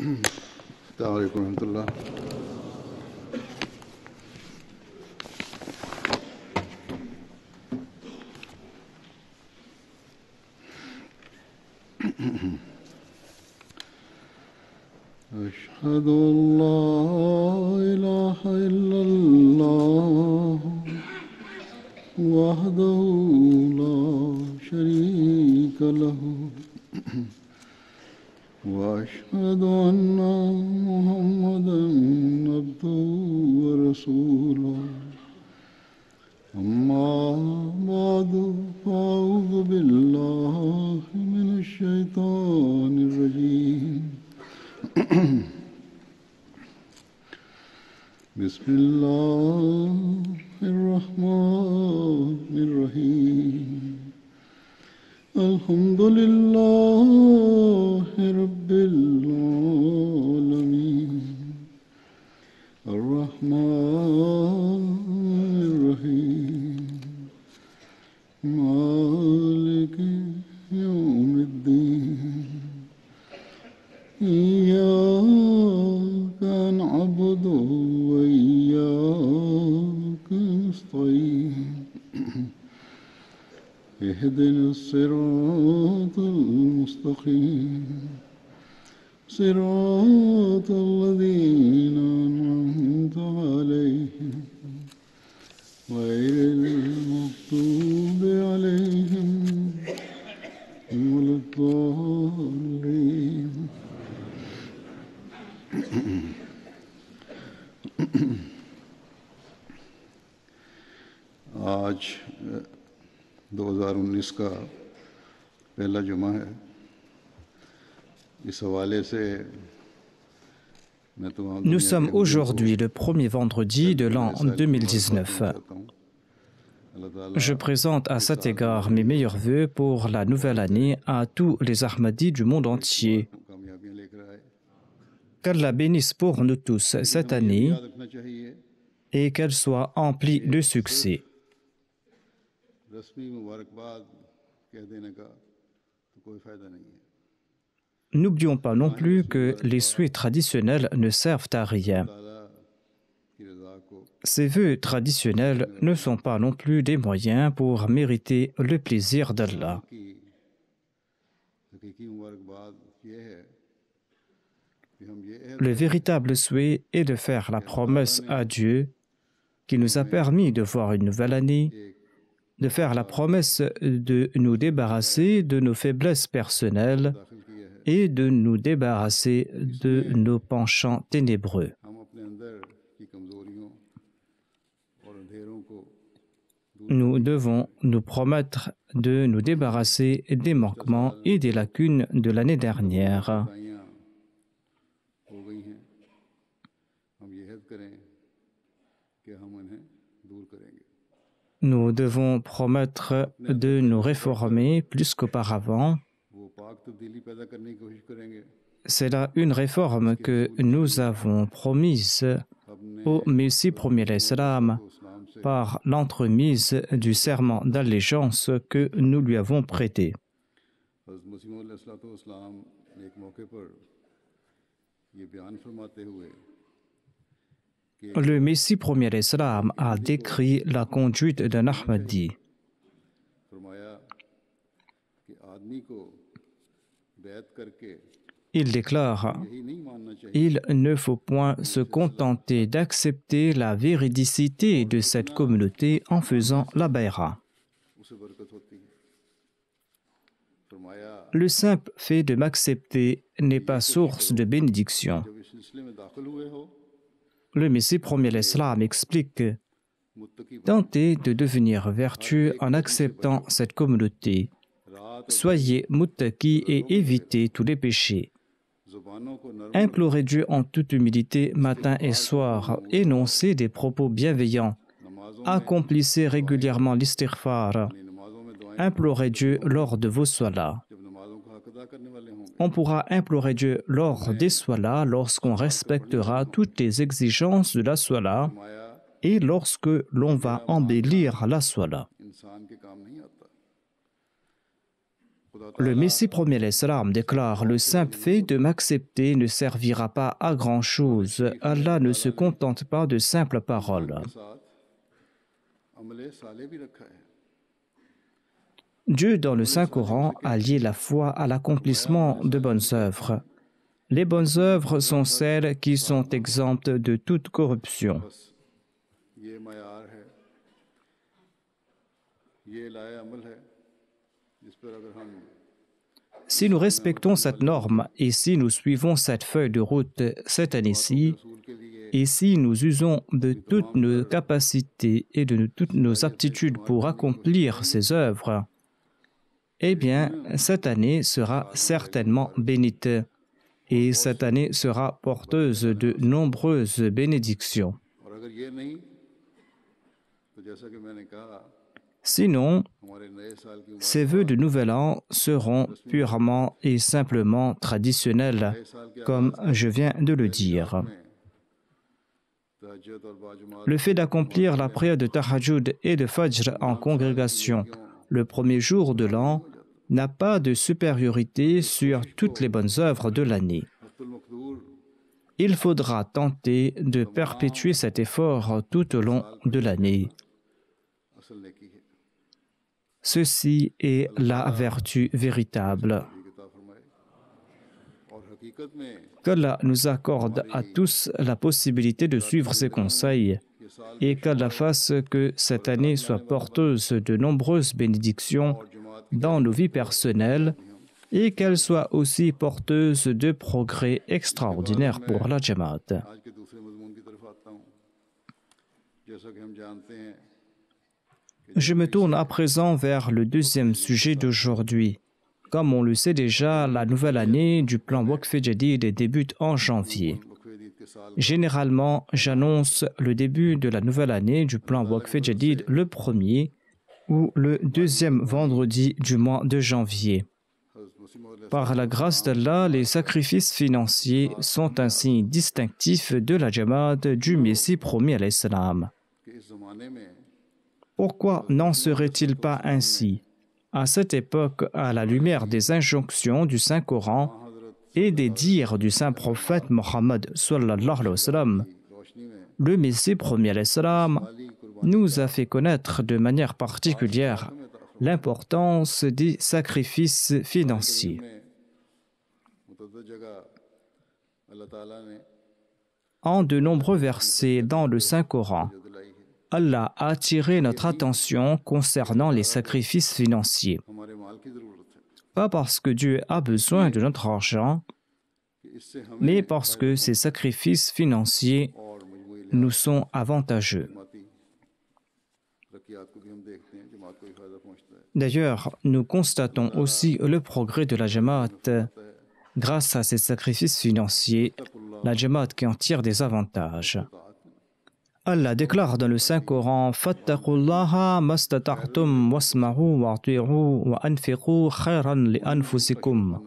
السلام عليكم ورحمة الله. أشهد أن لا إله إلا الله وحده لا شريك له وأشهد أن محمدا عبده ورسوله أما بعد فأعوذ بالله من الشيطان الرجيم بسم الله الرحمن الرحيم الحمد لله رب العالمين الرحمن الرحيم مالك يوم الدين إياك نعبد وإياك نستعين اهدنا الصراط المستقيم صراط الذين أنعمت عليهم غير المغضوب عليهم ولا الضالين. आज 2019 का पहला जुमा है। इस हवाले से Nous sommes aujourd'hui le premier vendredi de l'an 2019. Je présente à cet égard mes meilleurs vœux pour la nouvelle année à tous les Ahmadis du monde entier. Qu'Allah bénisse pour nous tous cette année et qu'elle soit emplie de succès. N'oublions pas non plus que les souhaits traditionnels ne servent à rien. Ces vœux traditionnels ne sont pas non plus des moyens pour mériter le plaisir d'Allah. Le véritable souhait est de faire la promesse à Dieu qui nous a permis de voir une nouvelle année, de faire la promesse de nous débarrasser de nos faiblesses personnelles et de nous débarrasser de nos penchants ténébreux. Nous devons nous promettre de nous débarrasser des manquements et des lacunes de l'année dernière. Nous devons promettre de nous réformer plus qu'auparavant. C'est là une réforme que nous avons promise au Messie premier l'Islam par l'entremise du serment d'allégeance que nous lui avons prêté. Le Messie premier l'Islam a décrit la conduite d'un Ahmadi. Il déclare « Il ne faut point se contenter d'accepter la véridicité de cette communauté en faisant la bayra. » Le simple fait de m'accepter n'est pas source de bénédiction. Le Messie premier l'Islam explique « Tentez de devenir vertueux en acceptant cette communauté. Soyez muttaqi et évitez tous les péchés. Implorez Dieu en toute humilité matin et soir. Énoncez des propos bienveillants. Accomplissez régulièrement l'istighfar. Implorez Dieu lors de vos salahs. On pourra implorer Dieu lors des salahs lorsqu'on respectera toutes les exigences de la salah et lorsque l'on va embellir la salah. Le Messie premier l'Islam déclare: le simple fait de m'accepter ne servira pas à grand-chose. Allah ne se contente pas de simples paroles. Dieu, dans le Saint-Coran, a lié la foi à l'accomplissement de bonnes œuvres. Les bonnes œuvres sont celles qui sont exemptes de toute corruption. Si nous respectons cette norme et si nous suivons cette feuille de route cette année-ci, et si nous usons de toutes nos capacités et de toutes nos aptitudes pour accomplir ces œuvres, eh bien, cette année sera certainement bénite et cette année sera porteuse de nombreuses bénédictions. Sinon, ces vœux de Nouvel An seront purement et simplement traditionnels, comme je viens de le dire. Le fait d'accomplir la prière de Tahajjud et de Fajr en congrégation le premier jour de l'an n'a pas de supériorité sur toutes les bonnes œuvres de l'année. Il faudra tenter de perpétuer cet effort tout au long de l'année. Ceci est la vertu véritable. Qu'Allah nous accorde à tous la possibilité de suivre ses conseils et qu'Allah fasse que cette année soit porteuse de nombreuses bénédictions dans nos vies personnelles et qu'elle soit aussi porteuse de progrès extraordinaires pour la Jamaat. Je me tourne à présent vers le deuxième sujet d'aujourd'hui. Comme on le sait déjà, la nouvelle année du plan Waqf Jadid débute en janvier. Généralement, j'annonce le début de la nouvelle année du plan Waqf Jadid le 1er ou le 2e vendredi du mois de janvier. Par la grâce d'Allah, les sacrifices financiers sont un signe distinctif de la Jamaat du Messie promis à l'Islam. Pourquoi n'en serait-il pas ainsi? À cette époque, à la lumière des injonctions du Saint-Coran et des dires du Saint-Prophète Mohammed sallallahu alayhi wa sallam, le Messie promis à l'Islam nous a fait connaître de manière particulière l'importance des sacrifices financiers. En de nombreux versets dans le Saint-Coran, Allah a attiré notre attention concernant les sacrifices financiers. Pas parce que Dieu a besoin de notre argent, mais parce que ces sacrifices financiers nous sont avantageux. D'ailleurs, nous constatons aussi le progrès de la Jamaat. Grâce à ces sacrifices financiers, la Jamaat qui en tire des avantages. Allah déclare dans le Saint-Coran: Fattaqullaha mastata'tum wasma'u wa'ti'u wa anfiqu khayran li anfusikum.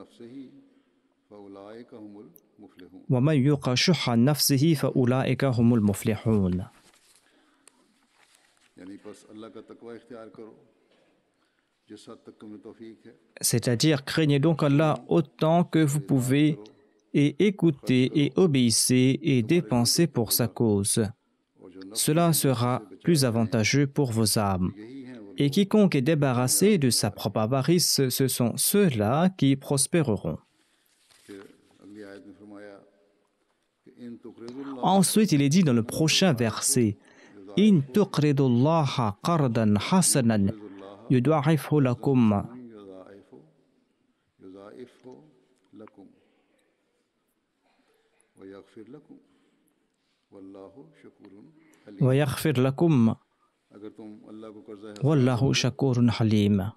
Wa man yuqa shuhha nafsihi fa ulaika humul muflihun. C'est-à-dire, craignez donc Allah autant que vous pouvez et écoutez et obéissez et dépensez pour sa cause. Cela sera plus avantageux pour vos âmes. Et quiconque est débarrassé de sa propre avarice, ce sont ceux-là qui prospéreront. Ensuite, il est dit dans le prochain verset: In tuqridullaha qardan hasanan yud'afhu lakum. Wa yaghfir lakum. Wallahu shakurun halim.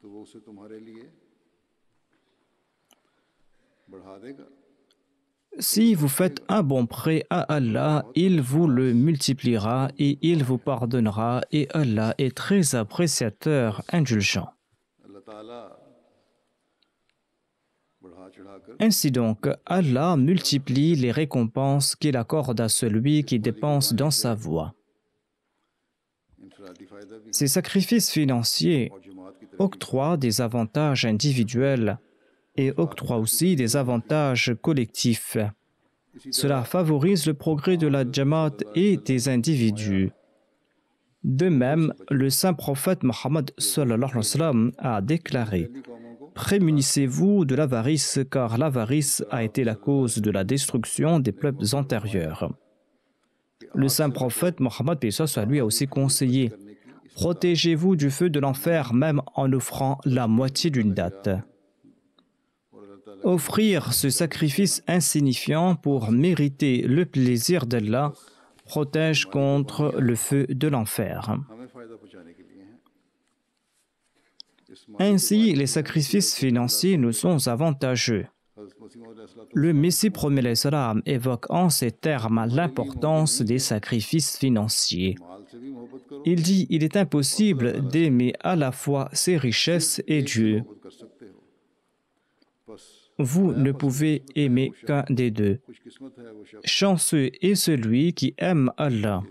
Si vous faites un bon prêt à Allah, il vous le multipliera et il vous pardonnera, et Allah est très appréciateur, indulgent. Ainsi donc, Allah multiplie les récompenses qu'il accorde à celui qui dépense dans sa voie. Ces sacrifices financiers octroie des avantages individuels et octroie aussi des avantages collectifs. Cela favorise le progrès de la Jamaat et des individus. De même, le saint prophète Mohammed sallallahu alayhi wa sallam a déclaré: prémunissez-vous de l'avarice, car l'avarice a été la cause de la destruction des peuples antérieurs. Le saint prophète Mohammed lui a aussi conseillé: protégez-vous du feu de l'enfer même en offrant la moitié d'une date. Offrir ce sacrifice insignifiant pour mériter le plaisir d'Allah protège contre le feu de l'enfer. Ainsi, les sacrifices financiers nous sont avantageux. Le Messie promet l'Islam évoque en ces termes l'importance des sacrifices financiers. Il dit: il est impossible d'aimer à la fois ses richesses et Dieu. Vous ne pouvez aimer qu'un des deux. Chanceux est celui qui aime Allah.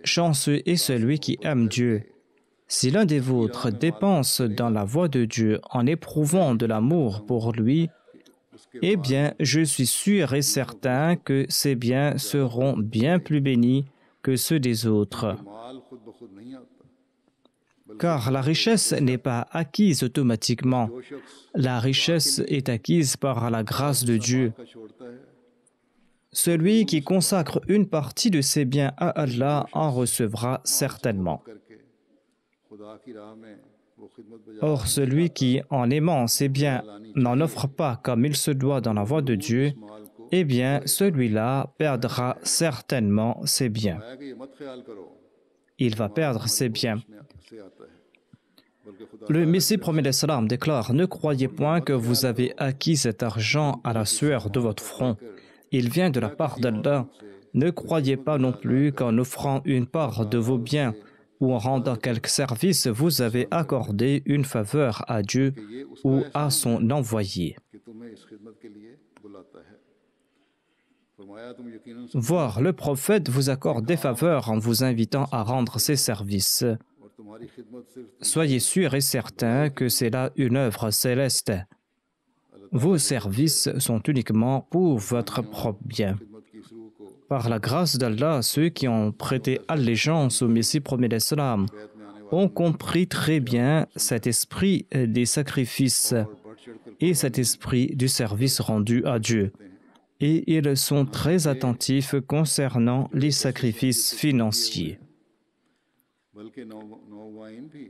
Chanceux est celui qui aime Dieu. Si l'un des vôtres dépense dans la voie de Dieu en éprouvant de l'amour pour lui, eh bien, je suis sûr et certain que ces biens seront bien plus bénis que ceux des autres. Car la richesse n'est pas acquise automatiquement. La richesse est acquise par la grâce de Dieu. Celui qui consacre une partie de ses biens à Allah en recevra certainement. Or, celui qui, en aimant ses biens, n'en offre pas comme il se doit dans la voie de Dieu, eh bien, celui-là perdra certainement ses biens. Il va perdre ses biens. Le Messie promet l'Islam déclare: ne croyez point que vous avez acquis cet argent à la sueur de votre front. Il vient de la part d'Allah. Ne croyez pas non plus qu'en offrant une part de vos biens ou en rendant quelque service, vous avez accordé une faveur à Dieu ou à son envoyé. Voire le prophète vous accorde des faveurs en vous invitant à rendre ses services. Soyez sûrs et certains que c'est là une œuvre céleste. Vos services sont uniquement pour votre propre bien. Par la grâce d'Allah, ceux qui ont prêté allégeance au Messie promet l'Islam ont compris très bien cet esprit des sacrifices et cet esprit du service rendu à Dieu. Et ils sont très attentifs concernant les sacrifices financiers.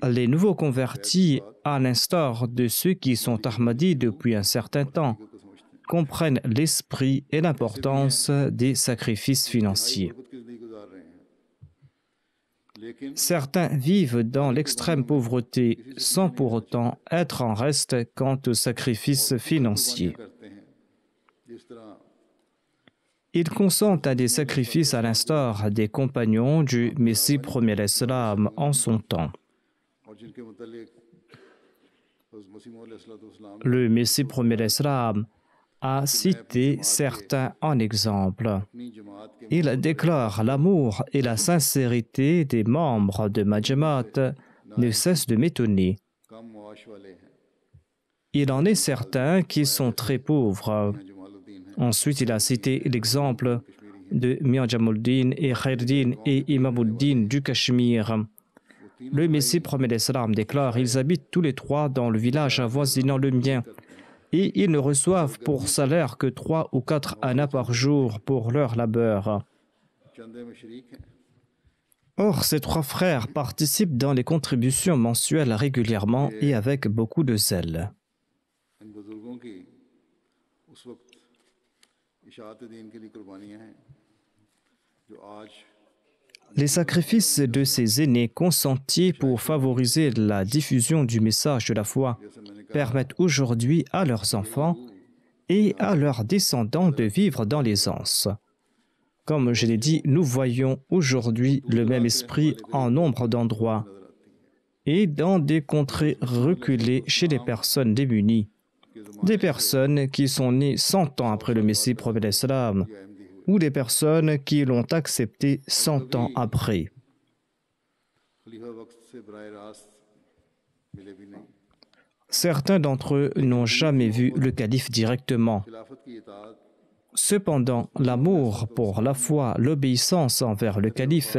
Les nouveaux convertis, à l'instar de ceux qui sont Ahmadis depuis un certain temps, comprennent l'esprit et l'importance des sacrifices financiers. Certains vivent dans l'extrême pauvreté sans pour autant être en reste quant aux sacrifices financiers. Ils consentent à des sacrifices à l'instar des compagnons du Messie promet l'Islam en son temps. Le Messie promet l'Islam a cité certains en exemple. Il déclare: l'amour et la sincérité des membres de ma Jamaat ne cessent de m'étonner. Il en est certains qui sont très pauvres. Ensuite, il a cité l'exemple de Mian Jamuddin et Khairuddin et Imamuddin du Cachemire. Le Messie promet l'Islam déclare: ils habitent tous les trois dans le village avoisinant le mien et ils ne reçoivent pour salaire que 3 ou 4 annas par jour pour leur labeur. Or, ces 3 frères participent dans les contributions mensuelles régulièrement et avec beaucoup de zèle. Les sacrifices de ces aînés consentis pour favoriser la diffusion du message de la foi permettent aujourd'hui à leurs enfants et à leurs descendants de vivre dans l'aisance. Comme je l'ai dit, nous voyons aujourd'hui le même esprit en nombre d'endroits et dans des contrées reculées chez les personnes démunies, des personnes qui sont nées 100 ans après le Messie promet l'Islam, ou des personnes qui l'ont accepté 100 ans après. Certains d'entre eux n'ont jamais vu le calife directement. Cependant, l'amour pour la foi, l'obéissance envers le calife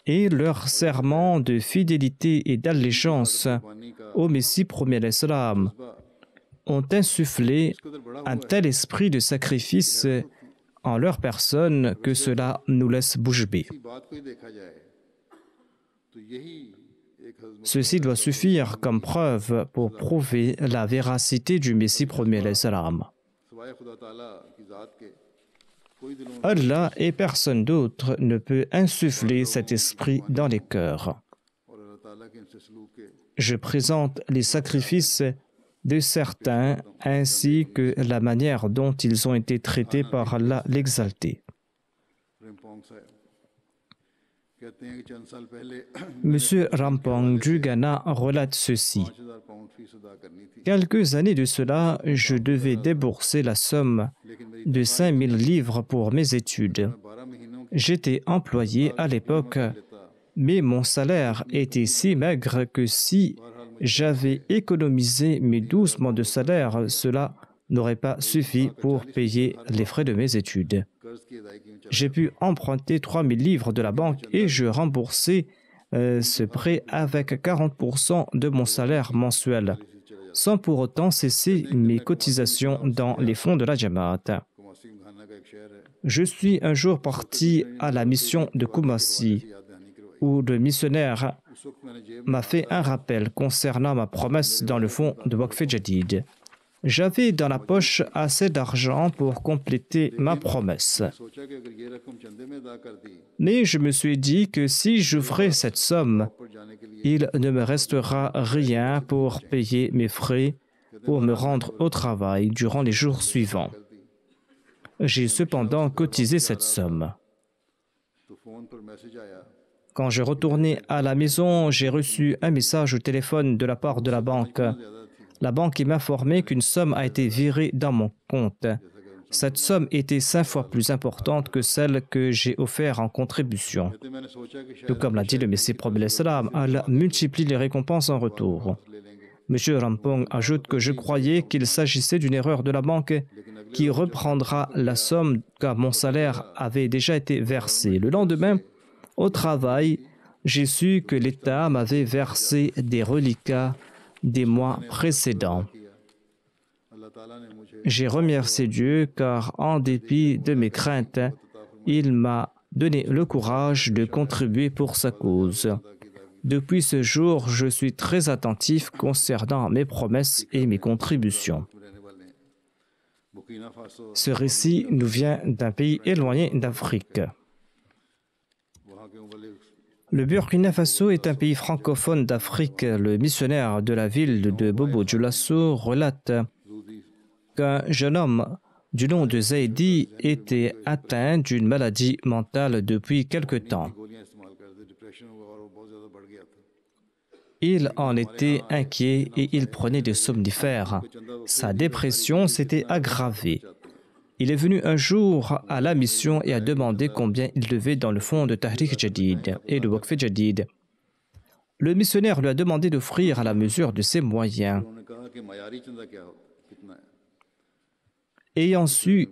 et leur serment de fidélité et d'allégeance au Messie premier l'Islam ont insufflé un tel esprit de sacrifice en leur personne que cela nous laisse bouche bée. Ceci doit suffire comme preuve pour prouver la véracité du Messie premier l'Islam. Allah et personne d'autre ne peut insuffler cet esprit dans les cœurs. Je présente les sacrifices de certains ainsi que la manière dont ils ont été traités par Allah l'exalté. Monsieur Rampong du Ghana relate ceci. Quelques années de cela, je devais débourser la somme de 5000 livres pour mes études. J'étais employé à l'époque, mais mon salaire était si maigre que si j'avais économisé mes 12 mois de salaire, cela n'aurait pas suffi pour payer les frais de mes études. J'ai pu emprunter 3000 livres de la banque et je remboursais ce prêt avec 40% de mon salaire mensuel, sans pour autant cesser mes cotisations dans les fonds de la Jamaat. Je suis un jour parti à la mission de Kumasi, où le missionnaire m'a fait un rappel concernant ma promesse dans le fonds de Waqf Jadid. J'avais dans la poche assez d'argent pour compléter ma promesse. Mais je me suis dit que si j'ouvrais cette somme, il ne me restera rien pour payer mes frais pour me rendre au travail durant les jours suivants. J'ai cependant cotisé cette somme. Quand je retournais à la maison, j'ai reçu un message au téléphone de la part de la banque. La banque m'informait qu'une somme a été virée dans mon compte. Cette somme était 5 fois plus importante que celle que j'ai offerte en contribution. Tout comme l'a dit le Messie premier l'Islam, Allah multiplie les récompenses en retour. M. Rampong ajoute que je croyais qu'il s'agissait d'une erreur de la banque qui reprendra la somme car mon salaire avait déjà été versé. Le lendemain, au travail, j'ai su que l'État m'avait versé des reliquats des mois précédents. J'ai remercié Dieu car, en dépit de mes craintes, il m'a donné le courage de contribuer pour sa cause. Depuis ce jour, je suis très attentif concernant mes promesses et mes contributions. Ce récit nous vient d'un pays éloigné d'Afrique. Le Burkina Faso est un pays francophone d'Afrique. Le missionnaire de la ville de Bobo Dioulasso relate qu'un jeune homme du nom de Zaidi était atteint d'une maladie mentale depuis quelque temps. Il en était inquiet et il prenait des somnifères. Sa dépression s'était aggravée. Il est venu un jour à la mission et a demandé combien il devait dans le fonds de Tahrik Jadid et de Waqf Jadid. Le missionnaire lui a demandé d'offrir à la mesure de ses moyens. Ayant su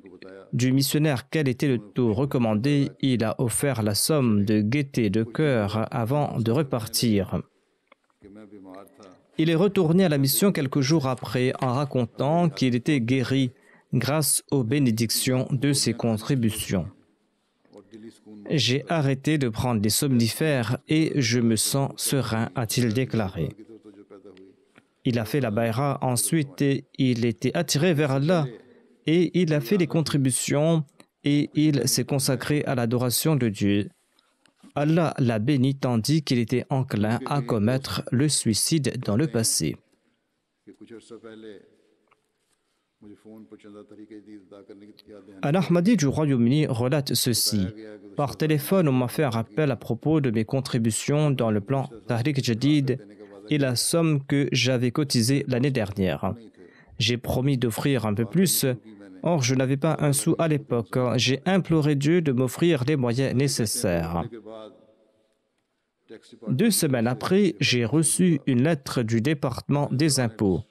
du missionnaire quel était le taux recommandé, il a offert la somme de gaieté de cœur avant de repartir. Il est retourné à la mission quelques jours après en racontant qu'il était guéri grâce aux bénédictions de ses contributions. J'ai arrêté de prendre des somnifères et je me sens serein, a-t-il déclaré. Il a fait la baïra ensuite et il était attiré vers Allah et il a fait des contributions et il s'est consacré à l'adoration de Dieu. Allah l'a béni tandis qu'il était enclin à commettre le suicide dans le passé. Un Ahmadi du Royaume-Uni relate ceci. Par téléphone, on m'a fait un rappel à propos de mes contributions dans le plan Tahrik Jadid et la somme que j'avais cotisée l'année dernière. J'ai promis d'offrir un peu plus. Or, je n'avais pas un sou à l'époque. J'ai imploré Dieu de m'offrir les moyens nécessaires. 2 semaines après, j'ai reçu une lettre du département des impôts.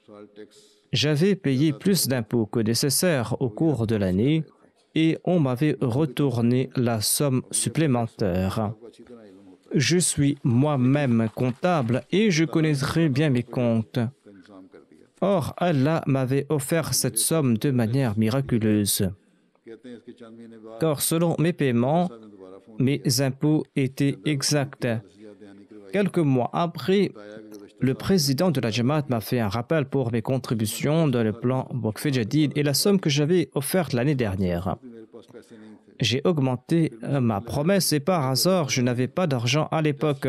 J'avais payé plus d'impôts que nécessaire au cours de l'année et on m'avait retourné la somme supplémentaire. Je suis moi-même comptable et je connais très bien mes comptes. Or, Allah m'avait offert cette somme de manière miraculeuse. Car selon mes paiements, mes impôts étaient exacts. Quelques mois après, le président de la Jamaat m'a fait un rappel pour mes contributions dans le plan Waqf Jadid et la somme que j'avais offerte l'année dernière. J'ai augmenté ma promesse et par hasard, je n'avais pas d'argent à l'époque.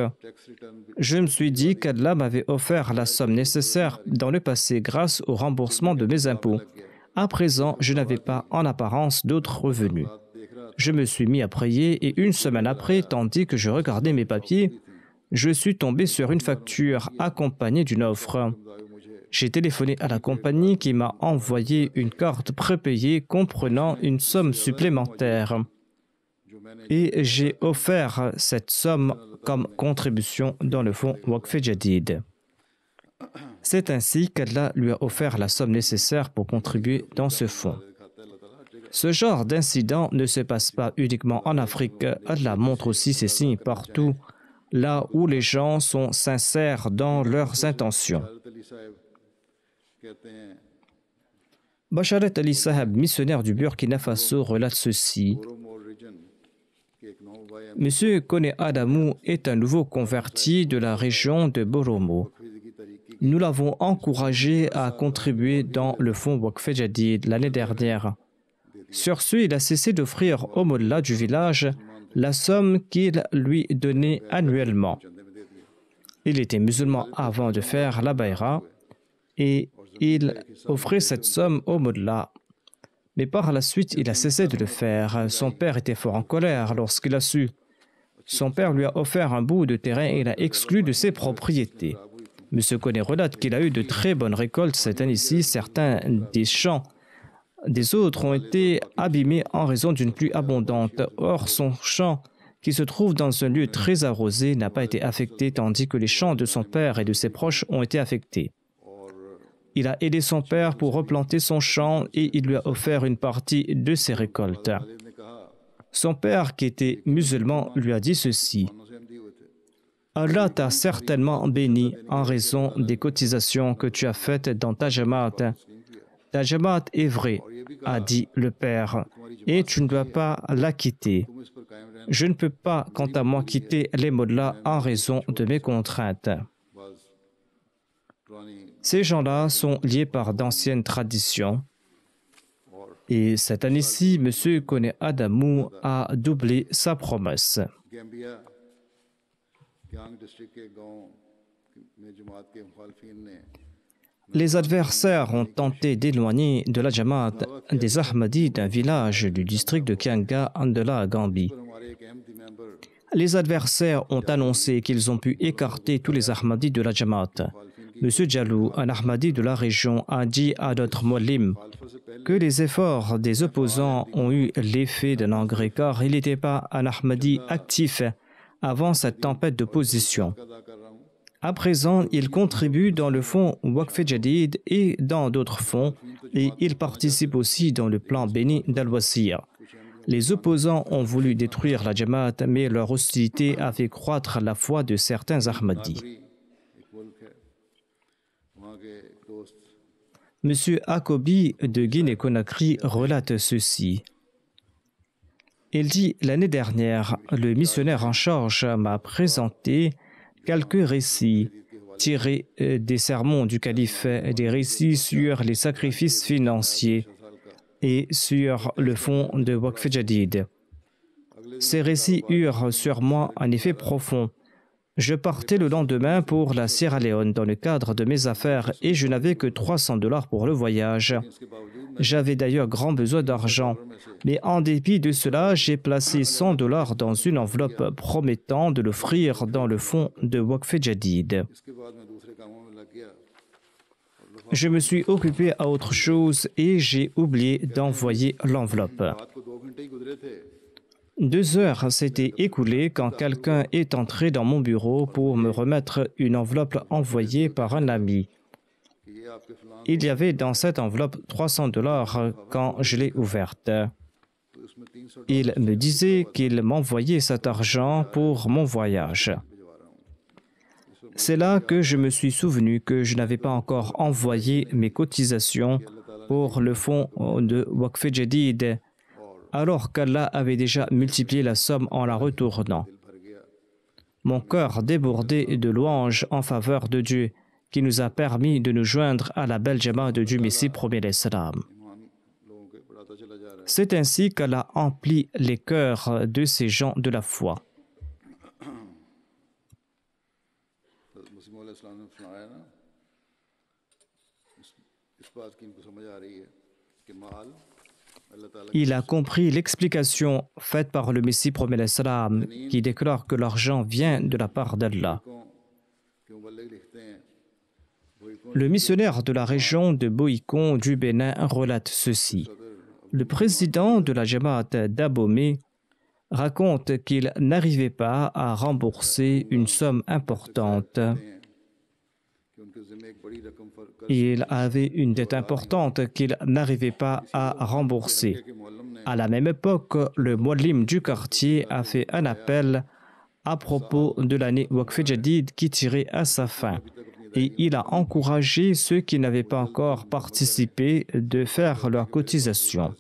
Je me suis dit qu'Allah m'avait offert la somme nécessaire dans le passé grâce au remboursement de mes impôts. À présent, je n'avais pas en apparence d'autres revenus. Je me suis mis à prier et 1 semaine après, tandis que je regardais mes papiers, je suis tombé sur une facture accompagnée d'une offre. J'ai téléphoné à la compagnie qui m'a envoyé une carte prépayée comprenant une somme supplémentaire. Et j'ai offert cette somme comme contribution dans le fonds Waqf Jadid. C'est ainsi qu'Allah lui a offert la somme nécessaire pour contribuer dans ce fonds. Ce genre d'incident ne se passe pas uniquement en Afrique. Allah montre aussi ses signes partout, là où les gens sont sincères dans leurs intentions. Basharat Ali Sahab, missionnaire du Burkina Faso, relate ceci. Monsieur Kone Adamou est un nouveau converti de la région de Boromo. Nous l'avons encouragé à contribuer dans le fonds Waqf Jadid l'année dernière. Sur ce, il a cessé d'offrir au mollah du village la somme qu'il lui donnait annuellement. Il était musulman avant de faire la bayra et il offrait cette somme au mollah. Mais par la suite, il a cessé de le faire. Son père était fort en colère lorsqu'il a su. Son père lui a offert un bout de terrain et l'a exclu de ses propriétés. M. Kone relate qu'il a eu de très bonnes récoltes cette année-ci. Certains des champs des autres ont été abîmés en raison d'une pluie abondante. Or, son champ, qui se trouve dans un lieu très arrosé, n'a pas été affecté, tandis que les champs de son père et de ses proches ont été affectés. Il a aidé son père pour replanter son champ et il lui a offert une partie de ses récoltes. Son père, qui était musulman, lui a dit ceci. Allah t'a certainement béni en raison des cotisations que tu as faites dans ta Jamaat. Ta Jamaat est vraie, a dit le père, et tu ne dois pas la quitter. Je ne peux pas, quant à moi, quitter les mollahs en raison de mes contraintes. Ces gens-là sont liés par d'anciennes traditions. Et cette année-ci, M. Kone Adamou a doublé sa promesse. Les adversaires ont tenté d'éloigner de la Jamaat des Ahmadis d'un village du district de Kianga, de la Gambie. Les adversaires ont annoncé qu'ils ont pu écarter tous les Ahmadis de la Jamaat. M. Jalou, un Ahmadi de la région, a dit à d'autres Molim que les efforts des opposants ont eu l'effet d'un engrais car il n'était pas un Ahmadi actif avant cette tempête d'opposition. À présent, il contribue dans le fonds Waqf Jadid et dans d'autres fonds et il participe aussi dans le plan béni d'Al-Wasir. Les opposants ont voulu détruire la Jamaat, mais leur hostilité a fait croître la foi de certains Ahmadis. M. Akobi de Guinée-Conakry relate ceci. Il dit, l'année dernière, le missionnaire en charge m'a présenté quelques récits tirés des sermons du calife, des récits sur les sacrifices financiers et sur le fonds de Waqf Jadid. Ces récits eurent sur moi un effet profond. Je partais le lendemain pour la Sierra Leone dans le cadre de mes affaires et je n'avais que $300 pour le voyage. J'avais d'ailleurs grand besoin d'argent. Mais en dépit de cela, j'ai placé $100 dans une enveloppe promettant de l'offrir dans le fonds de Waqf Jadid. Je me suis occupé à autre chose et j'ai oublié d'envoyer l'enveloppe. 2 heures s'étaient écoulées quand quelqu'un est entré dans mon bureau pour me remettre une enveloppe envoyée par un ami. Il y avait dans cette enveloppe $300 quand je l'ai ouverte. Il me disait qu'il m'envoyait cet argent pour mon voyage. C'est là que je me suis souvenu que je n'avais pas encore envoyé mes cotisations pour le fonds de Waqf Jadid, alors qu'Allah avait déjà multiplié la somme en la retournant. Mon cœur débordait de louanges en faveur de Dieu, qui nous a permis de nous joindre à la belle Jamaat de Dieu Messie premier l'Islam. C'est ainsi qu'Allah emplit les cœurs de ces gens de la foi. Il a compris l'explication faite par le Messie premier l'Islam qui déclare que l'argent vient de la part d'Allah. Le missionnaire de la région de Boïkon du Bénin relate ceci. Le président de la Jamaat d'Abomey raconte qu'il n'arrivait pas à rembourser une somme importante. Il avait une dette importante qu'il n'arrivait pas à rembourser. À la même époque, le Muallim du quartier a fait un appel à propos de l'année Waqf Jadid qui tirait à sa fin. Et il a encouragé ceux qui n'avaient pas encore participé de faire leur cotisation.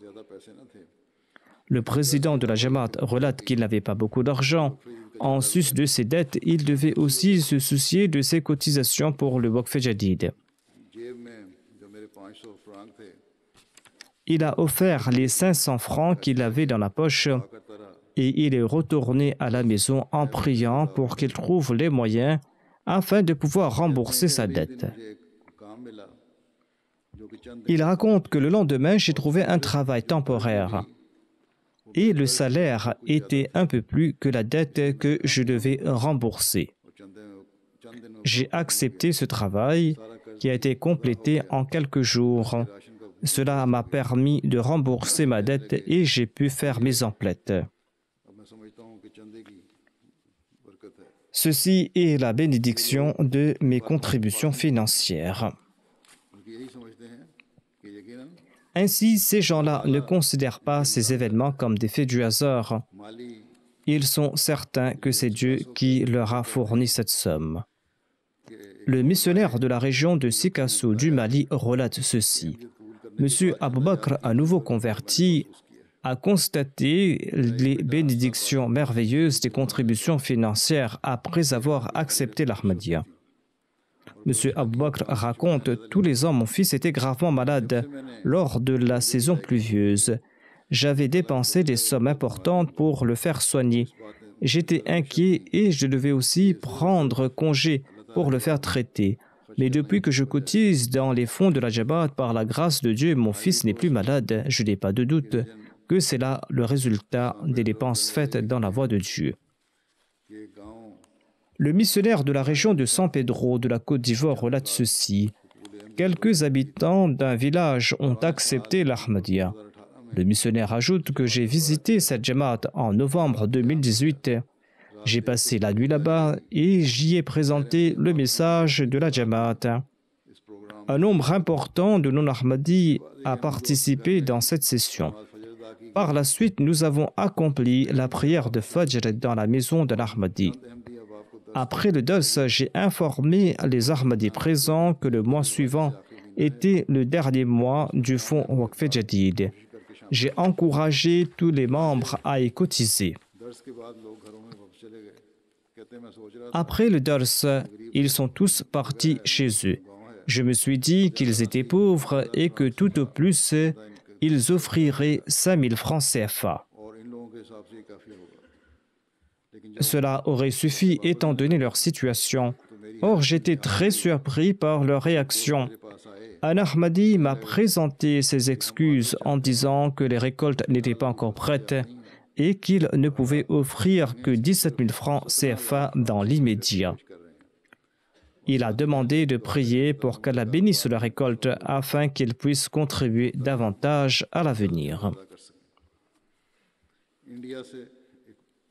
Le président de la Jamaat relate qu'il n'avait pas beaucoup d'argent. En sus de ses dettes, il devait aussi se soucier de ses cotisations pour le Waqf Jadid. Il a offert les 500 francs qu'il avait dans la poche et il est retourné à la maison en priant pour qu'il trouve les moyens afin de pouvoir rembourser sa dette. Il raconte que le lendemain, j'ai trouvé un travail temporaire et le salaire était un peu plus que la dette que je devais rembourser. J'ai accepté ce travail qui a été complété en quelques jours. Cela m'a permis de rembourser ma dette et j'ai pu faire mes emplettes. Ceci est la bénédiction de mes contributions financières. Ainsi, ces gens-là ne considèrent pas ces événements comme des faits du hasard. Ils sont certains que c'est Dieu qui leur a fourni cette somme. Le missionnaire de la région de Sikasso du Mali relate ceci. Monsieur Abou Bakr, à nouveau converti, a constaté les bénédictions merveilleuses des contributions financières après avoir accepté l'Ahmadiyya. Monsieur Abou Bakr raconte, tous les ans, mon fils était gravement malade lors de la saison pluvieuse. J'avais dépensé des sommes importantes pour le faire soigner. J'étais inquiet et je devais aussi prendre congé pour le faire traiter. Mais depuis que je cotise dans les fonds de la Jamaat, par la grâce de Dieu, mon fils n'est plus malade. Je n'ai pas de doute que c'est là le résultat des dépenses faites dans la voie de Dieu. Le missionnaire de la région de San Pedro de la Côte d'Ivoire relate ceci. Quelques habitants d'un village ont accepté l'Ahmadiyya. Le missionnaire ajoute que j'ai visité cette Jamaat en novembre 2018. J'ai passé la nuit là-bas et j'y ai présenté le message de la Jamaat. Un nombre important de non-Ahmadis a participé dans cette session. Par la suite, nous avons accompli la prière de Fajr dans la maison de l'Ahmadi. Après le dars, j'ai informé les Ahmadis présents que le mois suivant était le dernier mois du fonds Waqf Jadid. J'ai encouragé tous les membres à y cotiser. Après le dars, ils sont tous partis chez eux. Je me suis dit qu'ils étaient pauvres et que tout au plus, ils offriraient 5000 francs CFA. Cela aurait suffi étant donné leur situation. Or, j'étais très surpris par leur réaction. Un Ahmadi m'a présenté ses excuses en disant que les récoltes n'étaient pas encore prêtes et qu'il ne pouvait offrir que 17 000 francs CFA dans l'immédiat. Il a demandé de prier pour qu'Allah bénisse la récolte afin qu'il puisse contribuer davantage à l'avenir.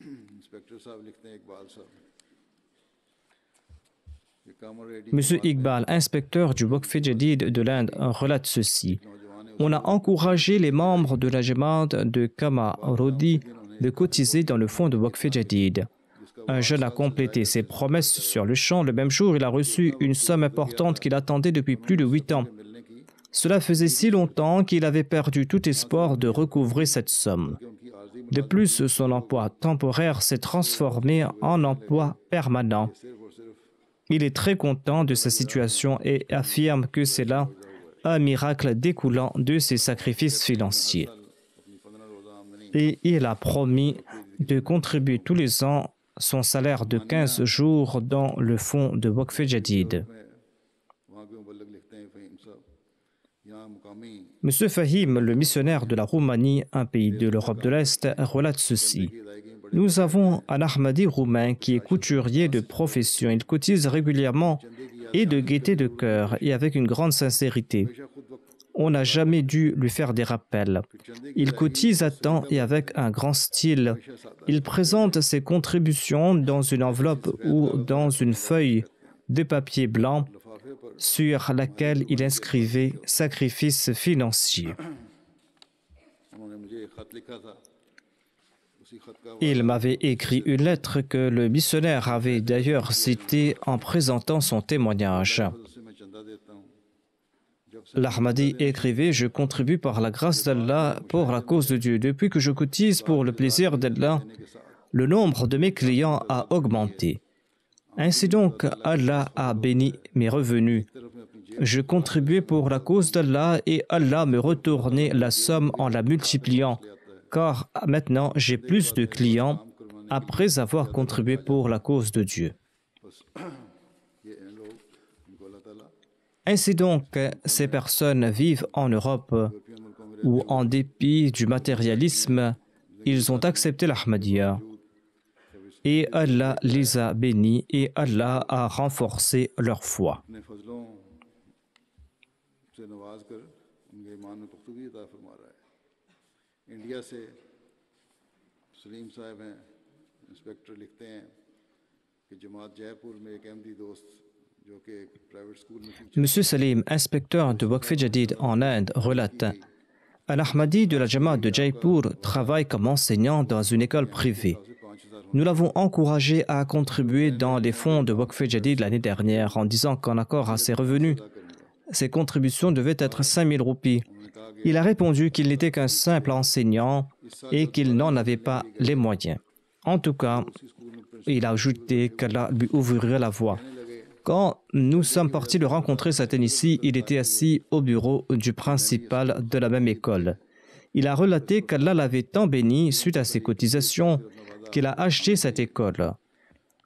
Inspector साहब लिखते हैं इकबाल साहब ये कामर ready Monsieur Iqbal, inspecteur du Waqf Jadid de l'Inde, relate ceci. On a encouragé les membres de la Jamaat de Kamarodi de cotiser dans le fonds de Waqf Jadid. Un jeune a complété ses promesses sur le champ. Le même jour, il a reçu une somme importante qu'il attendait depuis plus de 8 ans. Cela faisait si longtemps qu'il avait perdu tout espoir de recouvrer cette somme. De plus, son emploi temporaire s'est transformé en emploi permanent. Il est très content de sa situation et affirme que c'est là un miracle découlant de ses sacrifices financiers. Et il a promis de contribuer tous les ans son salaire de 15 jours dans le fonds de Waqf Jadid. Monsieur Fahim, le missionnaire de la Roumanie, un pays de l'Europe de l'Est, relate ceci. Nous avons un Ahmadi roumain qui est couturier de profession. Il cotise régulièrement et de gaieté de cœur et avec une grande sincérité. On n'a jamais dû lui faire des rappels. Il cotise à temps et avec un grand style. Il présente ses contributions dans une enveloppe ou dans une feuille de papier blanc sur laquelle il inscrivait sacrifice financier. Il m'avait écrit une lettre que le missionnaire avait d'ailleurs citée en présentant son témoignage. L'Ahmadi écrivait « Je contribue par la grâce d'Allah pour la cause de Dieu. Depuis que je cotise pour le plaisir d'Allah, le nombre de mes clients a augmenté. Ainsi donc, Allah a béni mes revenus. Je contribuais pour la cause d'Allah et Allah me retournait la somme en la multipliant, car maintenant j'ai plus de clients après avoir contribué pour la cause de Dieu. » Ainsi donc, ces personnes vivent en Europe où, en dépit du matérialisme, ils ont accepté l'Ahmadiyya. Et Allah les a bénis et Allah a renforcé leur foi. Monsieur Salim, inspecteur de Waqf Jadid en Inde, relate « Un Ahmadi de la Jamaat de Jaipur travaille comme enseignant dans une école privée. Nous l'avons encouragé à contribuer dans les fonds de Waqf Jadid l'année dernière en disant qu'en accord à ses revenus, ses contributions devaient être 5 000 roupies. Il a répondu qu'il n'était qu'un simple enseignant et qu'il n'en avait pas les moyens. En tout cas, il a ajouté qu'Allah lui ouvrirait la voie. Quand nous sommes partis le rencontrer cet ici, il était assis au bureau du principal de la même école. Il a relaté qu'Allah l'avait tant béni suite à ses cotisations qu'il a acheté cette école.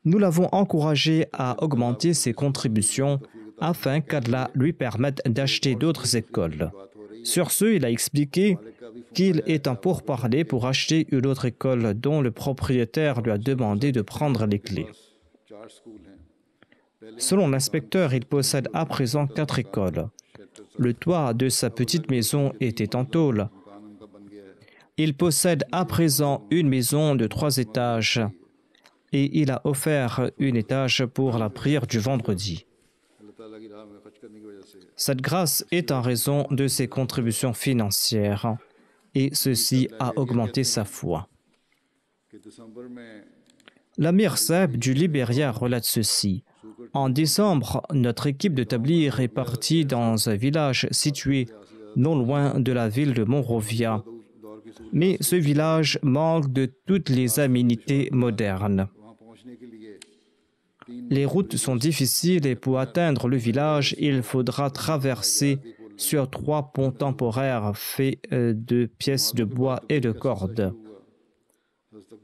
Nous l'avons encouragé à augmenter ses contributions afin qu'Allah lui permette d'acheter d'autres écoles. Sur ce, il a expliqué qu'il est en pourparlers pour acheter une autre école dont le propriétaire lui a demandé de prendre les clés. Selon l'inspecteur, il possède à présent 4 écoles. Le toit de sa petite maison était en tôle. Il possède à présent une maison de 3 étages et il a offert un étage pour la prière du vendredi. Cette grâce est en raison de ses contributions financières et ceci a augmenté sa foi. L'Amir Saeb du Libéria relate ceci. En décembre, notre équipe de Tablir est partie dans un village situé non loin de la ville de Monrovia. Mais ce village manque de toutes les aménités modernes. Les routes sont difficiles et pour atteindre le village, il faudra traverser sur 3 ponts temporaires faits de pièces de bois et de cordes.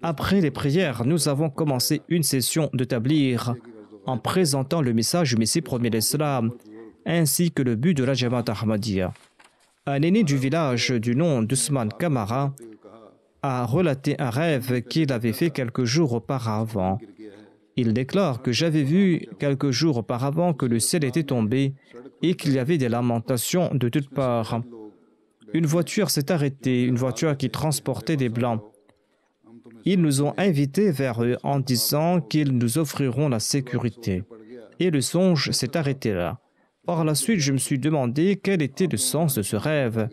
Après les prières, nous avons commencé une session de Tablir en présentant le message du Messie premier l'Islam ainsi que le but de la Jamaat Ahmadiyya. Un aîné du village du nom d'Ousmane Kamara a relaté un rêve qu'il avait fait quelques jours auparavant. Il déclare que j'avais vu quelques jours auparavant que le ciel était tombé et qu'il y avait des lamentations de toutes parts. Une voiture s'est arrêtée, une voiture qui transportait des blancs. Ils nous ont invités vers eux en disant qu'ils nous offriront la sécurité. Et le songe s'est arrêté là. Par la suite, je me suis demandé quel était le sens de ce rêve.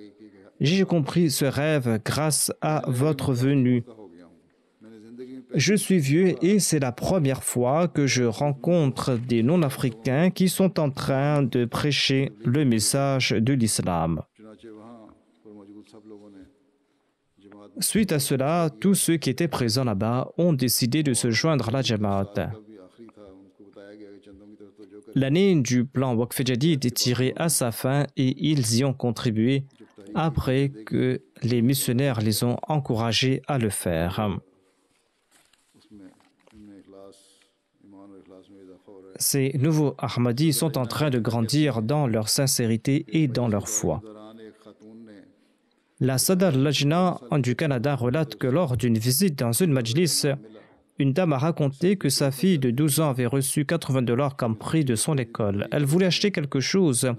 J'ai compris ce rêve grâce à votre venue. Je suis vieux et c'est la première fois que je rencontre des non-africains qui sont en train de prêcher le message de l'islam. Suite à cela, tous ceux qui étaient présents là-bas ont décidé de se joindre à la Jamaat. L'année du plan Waqf Jadid est tirée à sa fin et ils y ont contribué après que les missionnaires les ont encouragés à le faire. Ces nouveaux Ahmadis sont en train de grandir dans leur sincérité et dans leur foi. La Sadar Lajna du Canada relate que lors d'une visite dans une majlis, une dame a raconté que sa fille de 12 ans avait reçu $80 comme prix de son école. Elle voulait acheter quelque chose,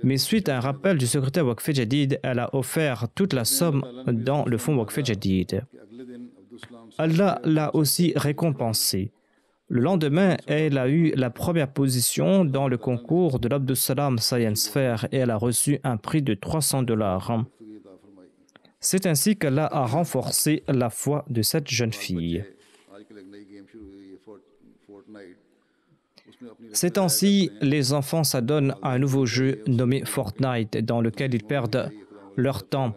mais suite à un rappel du secrétaire Waqf Jadid, elle a offert toute la somme dans le fonds Waqf Jadid. Allah l'a aussi récompensée. Le lendemain, elle a eu la première position dans le concours de l'Abdus Salam Science Fair et elle a reçu un prix de $300. C'est ainsi qu'Allah a renforcé la foi de cette jeune fille. Ces temps-ci, les enfants s'adonnent à un nouveau jeu nommé Fortnite dans lequel ils perdent leur temps.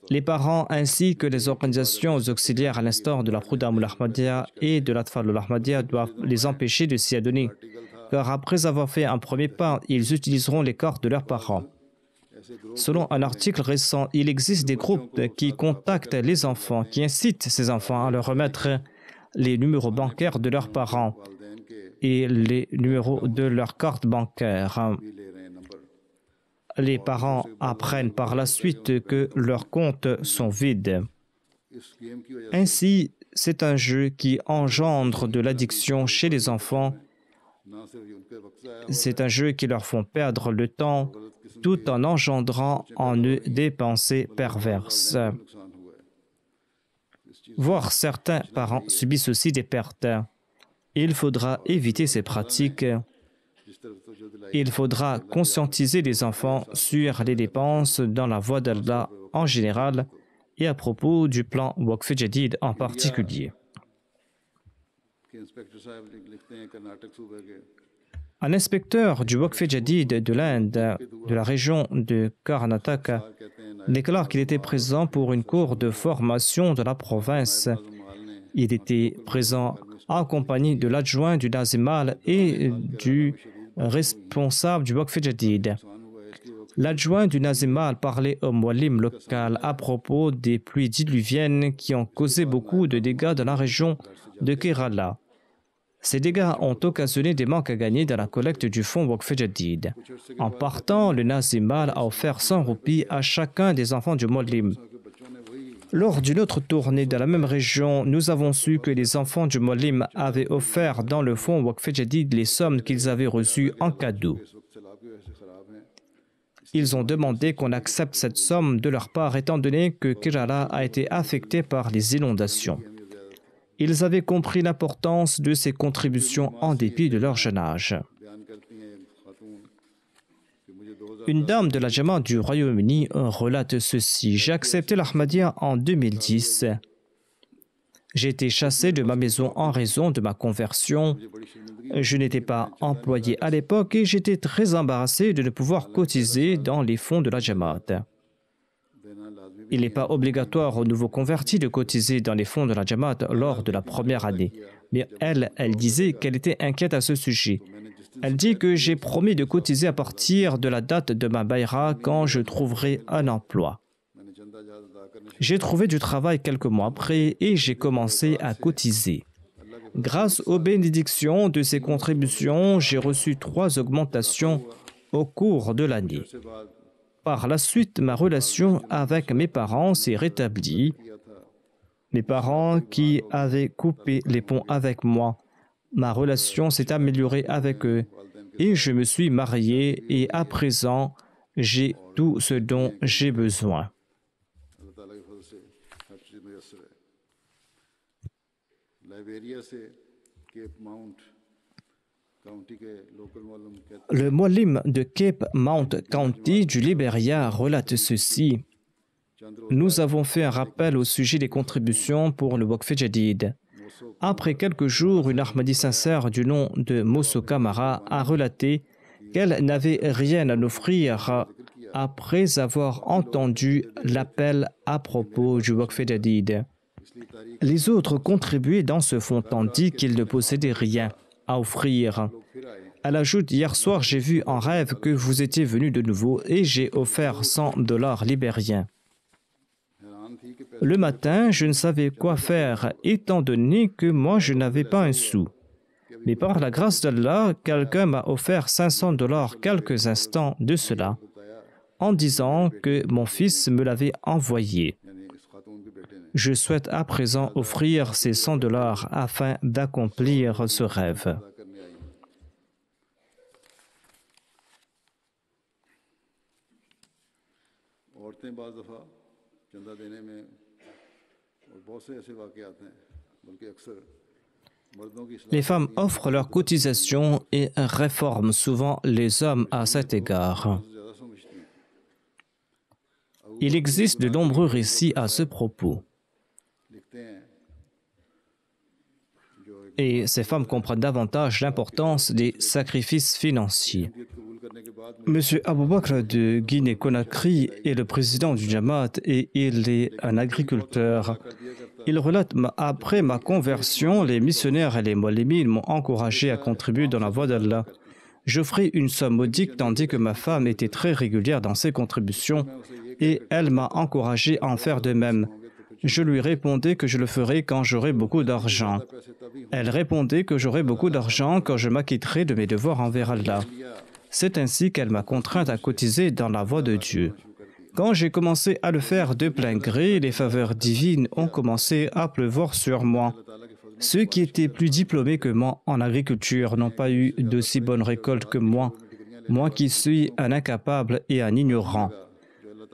Les parents ainsi que les organisations auxiliaires à l'instar de la Khudam al-Ahmadiyya et de l'Atfal al-Ahmadiyya doivent les empêcher de s'y adonner, car après avoir fait un premier pas, ils utiliseront les cartes de leurs parents. Selon un article récent, il existe des groupes qui contactent les enfants, qui incitent ces enfants à leur remettre les numéros bancaires de leurs parents et les numéros de leurs cartes bancaires. Les parents apprennent par la suite que leurs comptes sont vides. Ainsi, c'est un jeu qui engendre de l'addiction chez les enfants. C'est un jeu qui leur fait perdre le temps tout en engendrant en eux des pensées perverses. Voire certains parents subissent aussi des pertes. Il faudra éviter ces pratiques. Il faudra conscientiser les enfants sur les dépenses dans la voie d'Allah en général et à propos du plan Waqf Jadid en particulier. Un inspecteur du Waqf Jadid de l'Inde, de la région de Karnataka, déclare qu'il était présent pour une cour de formation de la province. Il était présent accompagné de l'adjoint du Nazimal et du responsable du Waqf Jadid. L'adjoint du Nazimal parlait au muallim local à propos des pluies diluviennes qui ont causé beaucoup de dégâts dans la région de Kerala. Ces dégâts ont occasionné des manques à gagner dans la collecte du fonds Waqf Jadid. En partant, le Nazimal a offert 100 roupies à chacun des enfants du muallim. Lors d'une autre tournée dans la même région, nous avons su que les enfants du muallim avaient offert dans le fonds Waqf Jadid les sommes qu'ils avaient reçues en cadeau. Ils ont demandé qu'on accepte cette somme de leur part étant donné que Kerala a été affecté par les inondations. Ils avaient compris l'importance de ces contributions en dépit de leur jeune âge. Une dame de la Jamaat du Royaume-Uni relate ceci. J'ai accepté l'Ahmadiyya en 2010. J'ai été chassé de ma maison en raison de ma conversion. Je n'étais pas employé à l'époque et j'étais très embarrassé de ne pouvoir cotiser dans les fonds de la Jamaat. Il n'est pas obligatoire aux nouveaux convertis de cotiser dans les fonds de la Jamaat lors de la première année. Mais elle disait qu'elle était inquiète à ce sujet. Elle dit que j'ai promis de cotiser à partir de la date de ma bayra quand je trouverai un emploi. J'ai trouvé du travail quelques mois après et j'ai commencé à cotiser. Grâce aux bénédictions de ces contributions, j'ai reçu 3 augmentations au cours de l'année. Par la suite, ma relation avec mes parents s'est rétablie. Mes parents qui avaient coupé les ponts avec moi, ma relation s'est améliorée avec eux et je me suis marié et à présent, j'ai tout ce dont j'ai besoin. Liberia से cap mount county के लोकल मालूम कहते Le Muallim de Cape Mount County du Libéria relate ceci. Nous avons fait un rappel au sujet des contributions pour le Waqf Jadid. Après quelques jours, une Ahmadi sincère du nom de Mosso Kamara a relaté qu'elle n'avait rien à offrir après avoir entendu l'appel à propos du Waqf Jadid. Les autres contribuaient dans ce fonds tandis qu'ils ne possédaient rien à offrir. Elle ajoute, hier soir, j'ai vu en rêve que vous étiez venu de nouveau et j'ai offert $100 libériens. Le matin, je ne savais quoi faire, étant donné que moi, je n'avais pas un sou. Mais par la grâce d'Allah, quelqu'un m'a offert $500 quelques instants de cela, en disant que mon fils me l'avait envoyé. Je souhaite à présent offrir ces $100 afin d'accomplir ce rêve. औरतें बाज़ दफ़ा चंदा देने में और बहुत से ऐसे वाक़यात हैं बल्कि अक्सर मर्दों की Les femmes offrent leurs cotisations et réforment souvent les hommes à cet égard. ज़्यादा समझती हैं Il existe de nombreux récits à ce propos. लिखते हैं Et ces femmes comprennent davantage l'importance des sacrifices financiers. दियत कबूल करने के बाद Monsieur Abou Bakr de Guinée-Conakry est le président du Jamaat et il est un agriculteur. Il relate, après ma conversion, les missionnaires et les muallimin m'ont encouragé à contribuer dans la voie d'Allah. J'offrais une somme modique tandis que ma femme était très régulière dans ses contributions et elle m'a encouragé à en faire de même. Je lui répondais que je le ferais quand j'aurais beaucoup d'argent. Elle répondait que j'aurais beaucoup d'argent quand je m'acquitterai de mes devoirs envers Allah. C'est ainsi qu'elle m'a contrainte à cotiser dans la voie de Dieu. Quand j'ai commencé à le faire de plein gré, les faveurs divines ont commencé à pleuvoir sur moi. Ceux qui étaient plus diplômés que moi en agriculture n'ont pas eu d'aussi bonnes récoltes que moi qui suis un incapable et un ignorant.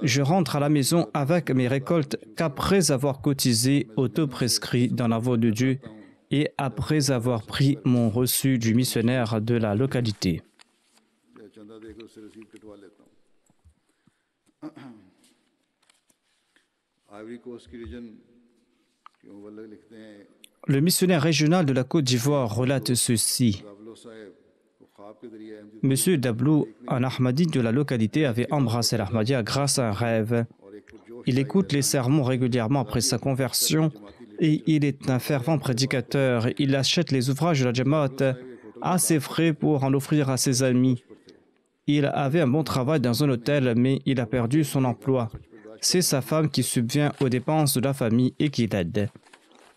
Je rentre à la maison avec mes récoltes qu'après avoir cotisé au taux prescrit dans la voie de Dieu et après avoir pris mon reçu du missionnaire de la localité. चंदा देकर उससे रसीद कटवा लेता हूँ Ivory coast की रीजन के मुबल्लिग लिखते हैं Le missionnaire régional de la Côte d'Ivoire relate ceci. राबलो साहब को ख्वाब के जरिए Ahmadi Monsieur Dablou, un Ahmadi de la localité, avait embrassé l'Ahmadiyya grâce à un rêve. Il écoute les sermons régulièrement après sa conversion et il est un fervent prédicateur. Il achète les ouvrages de la Jamaat à ses frais pour en offrir à ses amis. Il avait un bon travail dans un hôtel, mais il a perdu son emploi. C'est sa femme qui subvient aux dépenses de la famille et qui l'aide.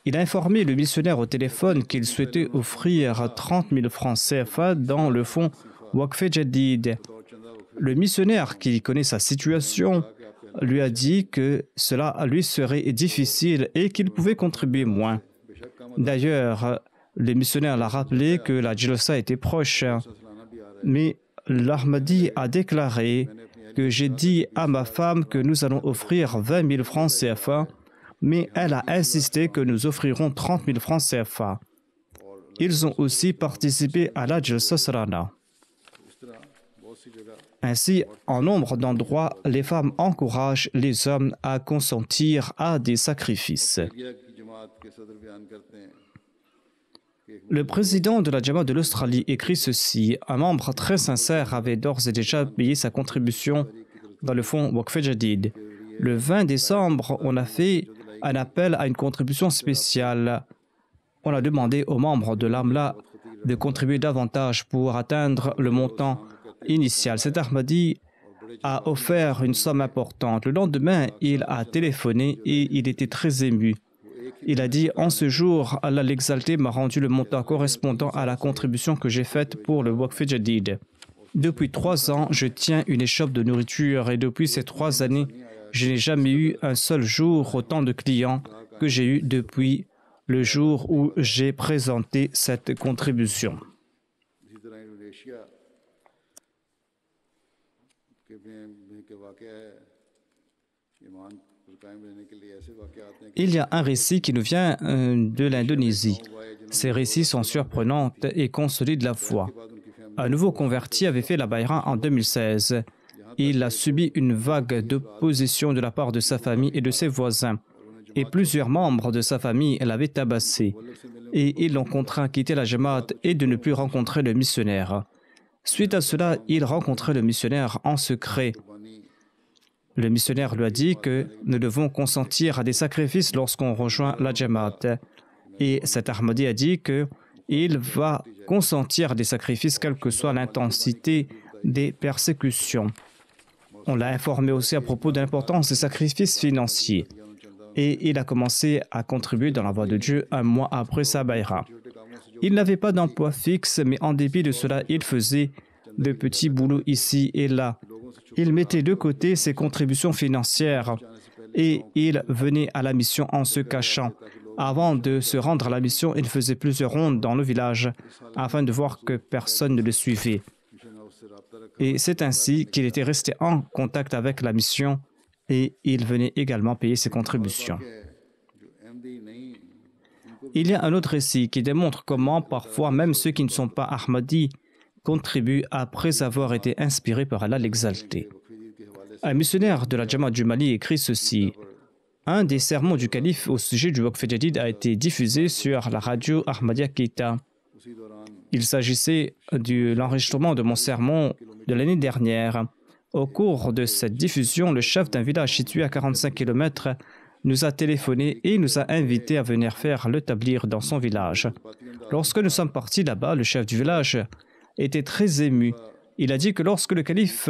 Il a informé le missionnaire au téléphone qu'il souhaitait offrir 30 000 francs CFA dans le fonds Waqf Jadid. Le missionnaire, qui connaît sa situation, lui a dit que cela lui serait difficile et qu'il pouvait contribuer moins. D'ailleurs, le missionnaire l'a rappelé que la Jalsa était proche. Mais l'Ahmadi a déclaré que j'ai dit à ma femme que nous allons offrir 20 000 francs CFA, mais elle a insisté que nous offrirons 30 000 francs CFA. Ils ont aussi participé à la Jalsa Salana. Ainsi, en nombre d'endroits, les femmes encouragent les hommes à consentir à des sacrifices. India की जमात के सदर बयान करते हैं Le président de la Jamaat de l'Australie écrit ceci. Un membre très sincère avait d'ores et déjà payé sa contribution dans le fonds Waqf Jadid. Le 20 décembre, on a fait un appel à une contribution spéciale. On a demandé aux membres de l'AMLA de contribuer davantage pour atteindre le montant initial. Cet Ahmadi a offert une somme importante. Le lendemain, il a téléphoné et il était très ému. Il a dit, en ce jour, Allah l'exalté m'a rendu le montant correspondant à la contribution que j'ai faite pour le Waqf Jadid. Depuis 3 ans, je tiens une échoppe de nourriture et depuis ces 3 années, je n'ai jamais eu un seul jour autant de clients que j'ai eu depuis le jour où j'ai présenté cette contribution. इसी तरह इंडोनेशिया के वाक़या है Il y a un récit qui nous vient de l'Indonésie. Ces récits sont surprenants et consolident la foi. Un nouveau converti avait fait la bayra en 2016. Il a subi une vague d'opposition de la part de sa famille et de ses voisins. Et plusieurs membres de sa famille l'avaient tabassé. Et ils l'ont contraint à quitter la Jamaat et de ne plus rencontrer le missionnaire. Suite à cela, il rencontrait le missionnaire en secret. Le missionnaire lui a dit que nous devons consentir à des sacrifices lorsqu'on rejoint la Jamaat. Et cet Ahmadi a dit qu'il va consentir à des sacrifices quelle que soit l'intensité des persécutions. On l'a informé aussi à propos de l'importance des sacrifices financiers. Et il a commencé à contribuer dans la voie de Dieu un mois après sa bayra. Il n'avait pas d'emploi fixe, mais en dépit de cela, il faisait de petits boulots ici et là. Il mettait de côté ses contributions financières et il venait à la mission en se cachant. Avant de se rendre à la mission, il faisait plusieurs rondes dans le village afin de voir que personne ne le suivait. Et c'est ainsi qu'il était resté en contact avec la mission et il venait également payer ses contributions. Il y a un autre récit qui démontre comment parfois même ceux qui ne sont pas Ahmadis contribuent après avoir été inspirés par Allah l'exalté. Un missionnaire de la Jamaat du Mali écrit ceci. Un des sermons du calife au sujet du Waqf Jadid a été diffusé sur la radio Ahmadiyya Keita. Il s'agissait de l'enregistrement de mon sermon de l'année dernière. Au cours de cette diffusion, le chef d'un village situé à 45 km nous a téléphoné et nous a invités à venir faire le tablir dans son village. Lorsque nous sommes partis là-bas, le chef du village était très ému. Il a dit que lorsque le calife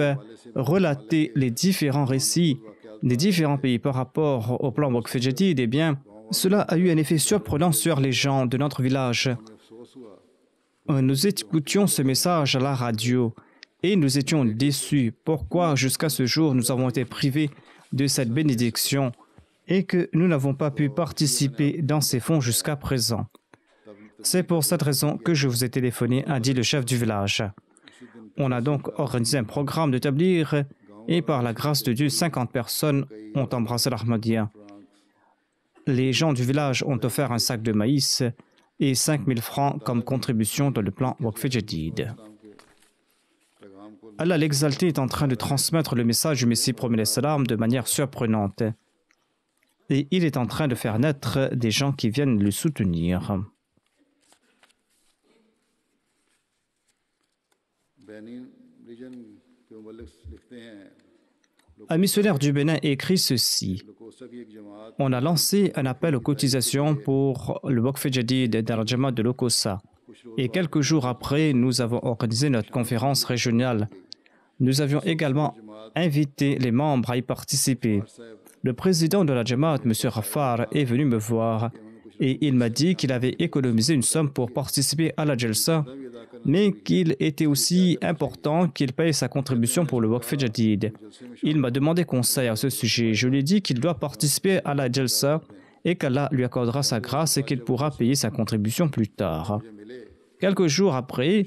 relatait les différents récits des différents pays par rapport au plan Waqf Jadid, eh bien, cela a eu un effet surprenant sur les gens de notre village. Nous écoutions ce message à la radio et nous étions déçus. Pourquoi jusqu'à ce jour nous avons été privés de cette bénédiction et que nous n'avons pas pu participer dans ces fonds jusqu'à présent? C'est pour cette raison que je vous ai téléphoné, a dit le chef du village. On a donc organisé un programme de tablir et par la grâce de Dieu, 50 personnes ont embrassé l'Ahmadiyya. Les gens du village ont offert un sac de maïs et 5 000 francs comme contribution dans le plan Waqf Jadid. Allah l'exalté est en train de transmettre le message du Messie promis salam de manière surprenante. Et il est en train de faire naître des gens qui viennent le soutenir. Un missionnaire du Bénin écrit ceci. On a lancé un appel aux cotisations pour le Waqf Jadid dans la Jamaat de Lokossa. Et quelques jours après, nous avons organisé notre conférence régionale. Nous avions également invité les membres à y participer. Le président de la Jamaat, M. Rafar, est venu me voir et il m'a dit qu'il avait économisé une somme pour participer à la Jalsa, mais qu'il était aussi important qu'il paye sa contribution pour le Waqf Jadid. Il m'a demandé conseil à ce sujet. Je lui ai dit qu'il doit participer à la Jalsa et qu'Allah lui accordera sa grâce et qu'il pourra payer sa contribution plus tard. Quelques jours après,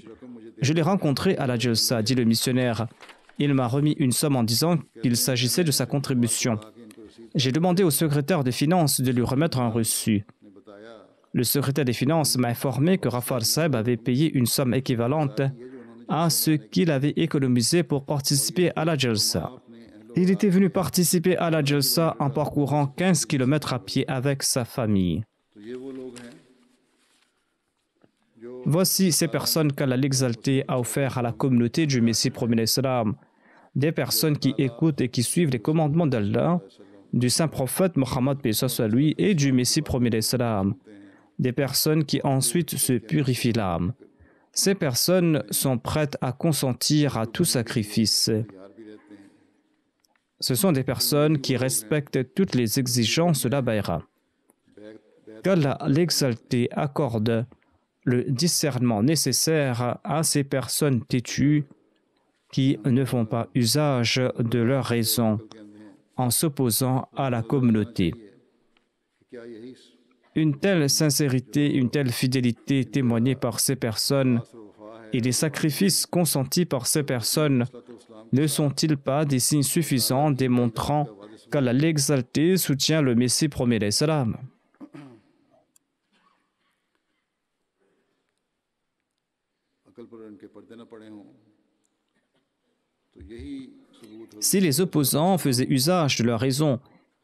je l'ai rencontré à la Jalsa, dit le missionnaire. Il m'a remis une somme en disant qu'il s'agissait de sa contribution. J'ai demandé au secrétaire des finances de lui remettre un reçu. Le secrétaire des finances m'a informé que Rafar Saeb avait payé une somme équivalente à ce qu'il avait économisé pour participer à la Jalsa. Il était venu participer à la Jalsa en parcourant 15 km à pied avec sa famille. Voici ces personnes qu'Allah l'exalté a offert à la communauté du Messie promis l'Islam, des personnes qui écoutent et qui suivent les commandements d'Allah, du saint prophète Mohammed paix soit sur lui et du Messie promis l'Islam, des personnes qui ensuite se purifient l'âme. Ces personnes sont prêtes à consentir à tout sacrifice. Ce sont des personnes qui respectent toutes les exigences de la bayra. Qu'Allah l'exalté accorde le discernement nécessaire à ces personnes têtues qui ne font pas usage de leur raison en s'opposant à la communauté. Une telle sincérité, une telle fidélité témoignée par ces personnes et les sacrifices consentis par ces personnes ne sont-ils pas des signes suffisants démontrant qu'Allah l'exalté soutient le Messie premier l'Islam. Si les opposants faisaient usage de leur raison,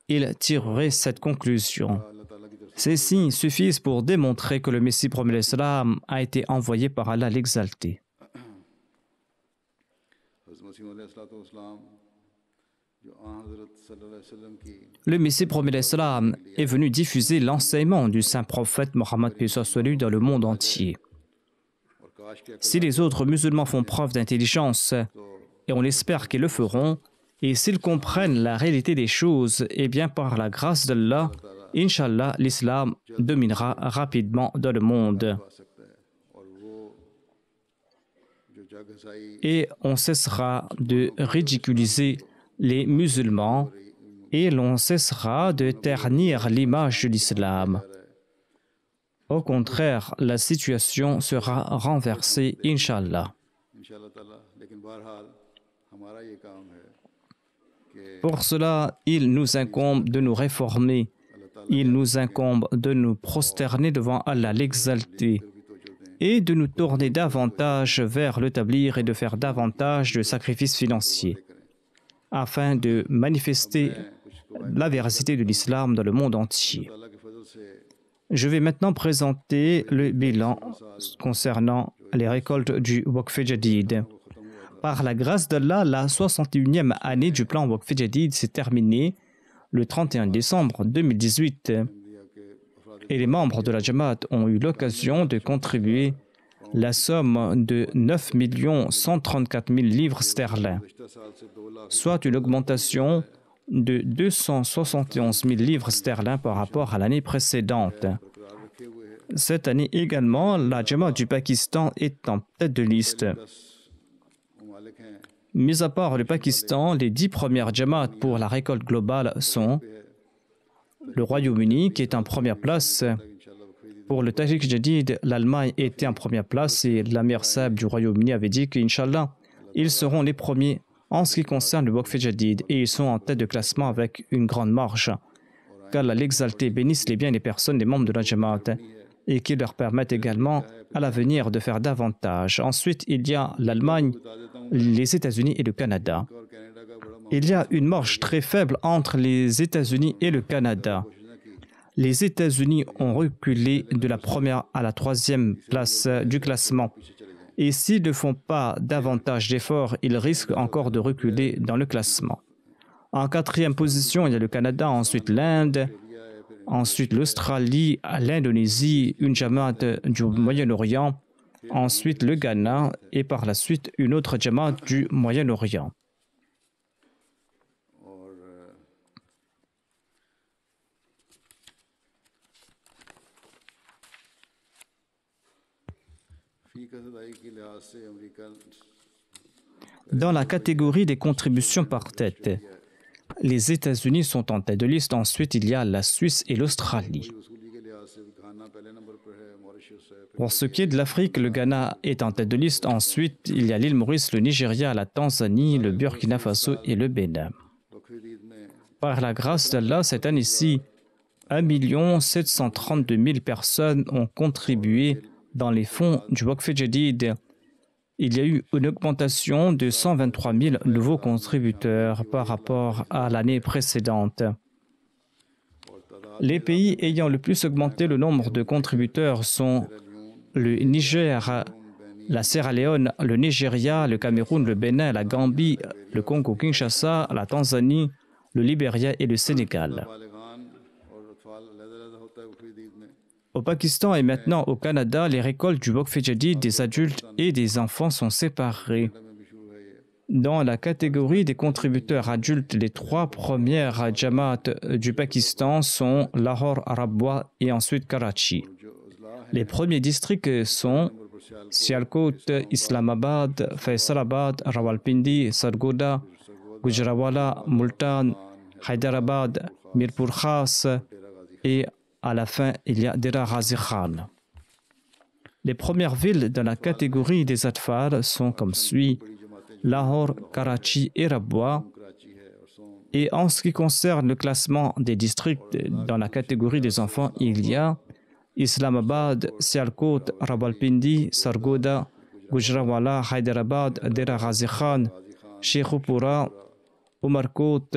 ils tireraient cette conclusion. Ces signes suffisent pour démontrer que le Messie premier l'Islam a été envoyé par Allah l'exalté. Le Messie premier l'Islam est venu diffuser l'enseignement du saint prophète Mohammed dans le monde entier. Si les autres musulmans font preuve d'intelligence, et on espère qu'ils le feront, et s'ils comprennent la réalité des choses, eh bien par la grâce d'Allah, Inch'Allah, l'islam dominera rapidement dans le monde. Et on cessera de ridiculiser les musulmans et l'on cessera de ternir l'image de l'islam. Au contraire, la situation sera renversée, Inch'Allah. Pour cela, il nous incombe de nous réformer. Il nous incombe de nous prosterner devant Allah l'exalté et de nous tourner davantage vers le tablir et de faire davantage de sacrifices financiers afin de manifester la véracité de l'islam dans le monde entier. Je vais maintenant présenter le bilan concernant les récoltes du Waqf Jadid. Par la grâce d'Allah, la 61e année du plan Waqf Jadid s'est terminée le 31 décembre 2018 et les membres de la Jamaat ont eu l'occasion de contribuer la somme de 9 134 000 livres sterling, soit une augmentation de 271 000 livres sterling par rapport à l'année précédente. Cette année également, la Jamaat du Pakistan est en tête de liste. Mis à part le Pakistan, les 10 premières Jamaat pour la récolte globale sont le Royaume-Uni qui est en première place. Pour le Tahrik Jadid, l'Allemagne était en première place et l'Amir Saab du Royaume-Uni avait dit qu'Inch'Allah, ils seront les premiers en ce qui concerne le Waqf Jadid et ils sont en tête de classement avec une grande marge. Qu'Allah l'exalté bénisse les biens des personnes, des membres de la Jamaat et qu'il leur permette également à l'avenir de faire davantage. Ensuite, il y a l'Allemagne, les États-Unis et le Canada. Il y a une marge très faible entre les États-Unis et le Canada. Les États-Unis ont reculé de la première à la troisième place du classement. Et s'ils ne font pas davantage d'efforts, ils risquent encore de reculer dans le classement. En quatrième position, il y a le Canada, ensuite l'Inde, ensuite l'Australie, l'Indonésie, une Jamaat du Moyen-Orient, ensuite le Ghana et par la suite une autre Jamaat du Moyen-Orient. Dans la catégorie des contributions par tête, les États-Unis sont en tête de liste. Ensuite, il y a la Suisse et l'Australie. Pour ce qui est de l'Afrique, le Ghana est en tête de liste. Ensuite, il y a l'île Maurice, le Nigeria, la Tanzanie, le Burkina Faso et le Bénin. Par la grâce d'Allah, cette année-ci, 1 732 000 personnes ont contribué dans les fonds du Waqf Jadid. Il y a eu une augmentation de 123 000 nouveaux contributeurs par rapport à l'année précédente. Les pays ayant le plus augmenté le nombre de contributeurs sont le Niger, la Sierra Leone, le Nigeria, le Cameroun, le Bénin, la Gambie, le Congo-Kinshasa, la Tanzanie, le Libéria et le Sénégal. Au Pakistan et maintenant au Canada, les récoltes du Waqf Jadid des adultes et des enfants sont séparées. Dans la catégorie des contributeurs adultes, les 3 premières Jamaat du Pakistan sont Lahore, Rabwa et ensuite Karachi. Les premiers districts sont Sialkot, Islamabad, Faisalabad, Rawalpindi, Sargodha, Gujranwala, Multan, Hyderabad, Mirpur Khas et à la fin, il y a Dera Ghazi Khan. Les premières villes dans la catégorie des Atfal sont comme suit: Lahore, Karachi et Rabwa. Et en ce qui concerne le classement des districts dans la catégorie des enfants, il y a Islamabad, Sialkot, Rawalpindi, Sargodha, Gujranwala, Hyderabad, Dera Ghazi Khan, Sheikhupura, Umarkot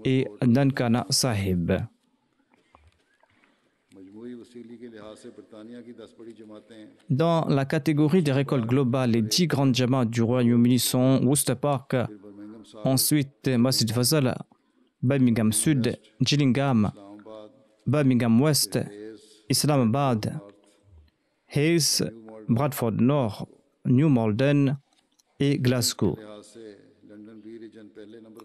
et Nankana Sahib. Dans la catégorie des récoltes globales, les 10 grandes jamaats du Royaume-Uni sont Worcester Park, ensuite Masjid Fazal, Birmingham Sud, Gillingham, Birmingham West, Islamabad, Hayes, Bradford Nord, New Malden et Glasgow.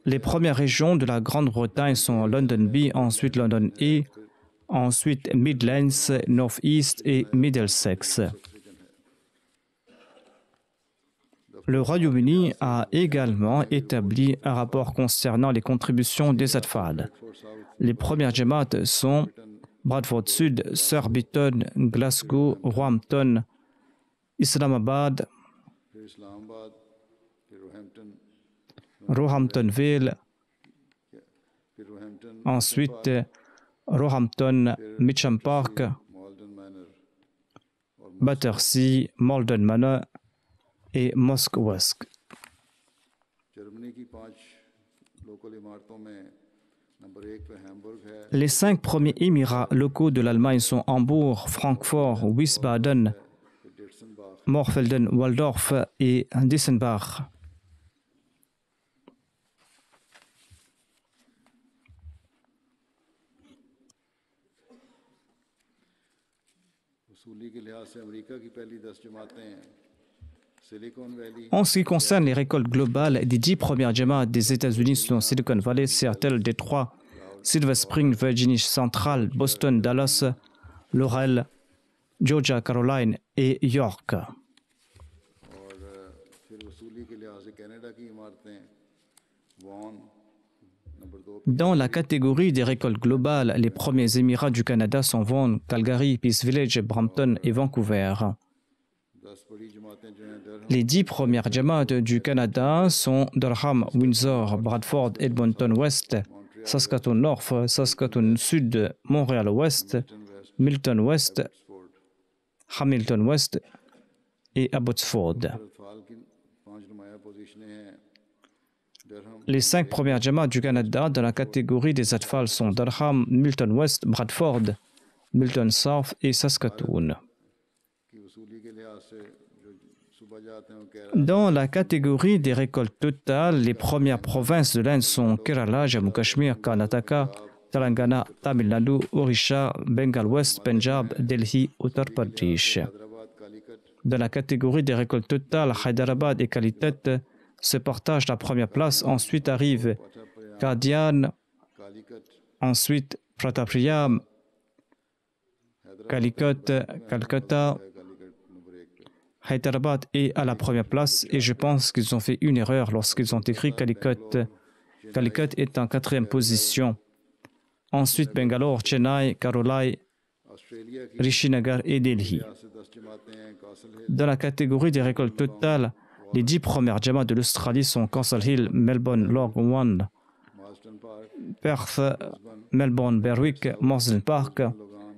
Les premières régions de la Grande-Bretagne sont London B, ensuite London E, ensuite Midlands, North East et Middlesex. Le Royaume-Uni a également établi un rapport concernant les contributions des Atfal. Les premières jamaats sont Bradford Sud, Surbiton, Glasgow, Roehampton, Islamabad, Roehamptonville, ensuite Roehampton, Mitcham Park, Battersea, Malden Manor et Mosque West. Les 5 premiers émirats locaux de l'Allemagne sont Hambourg, Francfort, Wiesbaden, Morfelden, Waldorf et Dissenbach. En ce qui concerne les récoltes globales, les 10 premières jamaats des États-Unis sont Silicon Valley, Seattle, Détroit, Silver Spring, Virginie centrale, Boston, Dallas, Laurel, Georgia, Caroline et York. Dans la catégorie des récoltes globales, les premiers émirats du Canada sont Vaughan, Calgary, Peace Village, Brampton et Vancouver. Les 10 premières jamaats du Canada sont Durham, Windsor, Bradford, Edmonton West, Saskatoon North, Saskatoon Sud, Montréal Ouest, Milton West, Hamilton West et Abbotsford. Les 5 premières jamaats du Canada dans la catégorie des Atfal sont Durham, Milton West, Bradford, Milton South et Saskatoon. Dans la catégorie des récoltes totales, les premières provinces de l'Inde sont Kerala, Jammu Kashmir, Karnataka, Telangana, Tamil Nadu, Orissa, Bengal West, Punjab, Delhi, Uttar Pradesh. Dans la catégorie des récoltes totales, Hyderabad et Calicut se partagent la première place. Ensuite arrive Qadian, ensuite Pratapriyam, Calicut, Calcutta, Hyderabad est à la première place et je pense qu'ils ont fait une erreur lorsqu'ils ont écrit Calicut. Calicut est en 4e position. Ensuite Bangalore, Chennai, Karolai, Rishinagar et Delhi. Dans la catégorie des récoltes totales, les 10 premières jamaats de l'Australie sont Castle Hill, Melbourne, Logue One, Perth, Melbourne, Berwick, Marsden Park,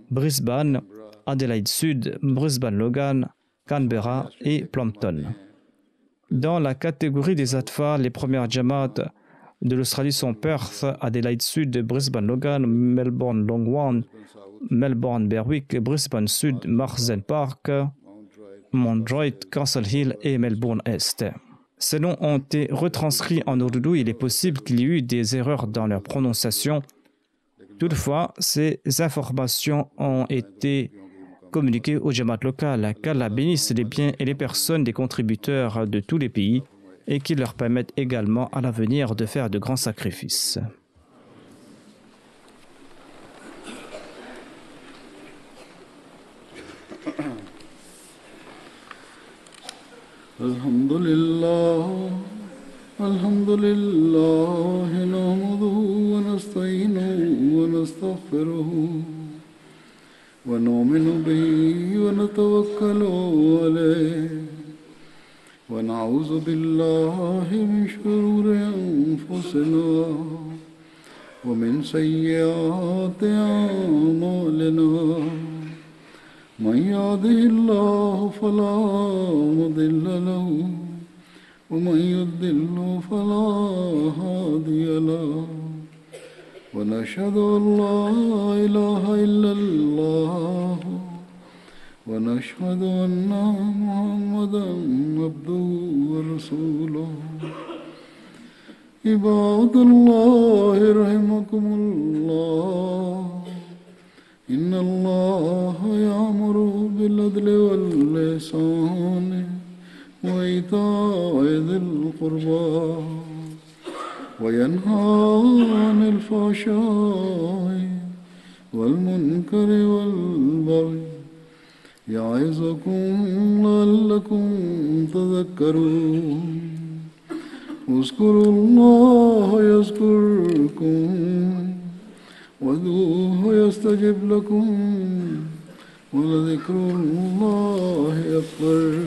Brisbane, Adelaide Sud, Brisbane Logan, Canberra et Plumpton. Dans la catégorie des Atfal, les premières jamaats de l'Australie sont Perth, Adelaide Sud, Brisbane Logan, Melbourne Longwan, Melbourne Berwick, Brisbane Sud, Marsden Park, Mount Druitt, Castle Hill et Melbourne Est. Ces noms ont été retranscrits en ourdou. Il est possible qu'il y ait eu des erreurs dans leur prononciation. Toutefois, ces informations ont été communiquées aux jamaats locales, qu'Allah bénisse les biens et les personnes des contributeurs de tous les pays et qu'il leur permette également à l'avenir de faire de grands sacrifices. Alhamdulillah, nahmaduhu wa nasta'inuhu wa nastaghfiruhu wa nu'minu bihi wa natawakkalu alayhi wa na'udhu billahi min shururi anfusina ومن سيئات أعمالنا من يهده الله فلا مضل له ومن يضلل فلا هادي له ونشهد أن لا إله إلا الله ونشهد أن محمدا عبده ورسوله عباد الله رحمكم الله إن الله يأمر بالعدل والإحسان وإيتاء ذي القربى وينهى عن الفحشاء والمنكر والبغي يعظكم لعلكم تذكرون اذكروا الله يذكركم وادعوه يستجب لكم ولذكر الله أكبر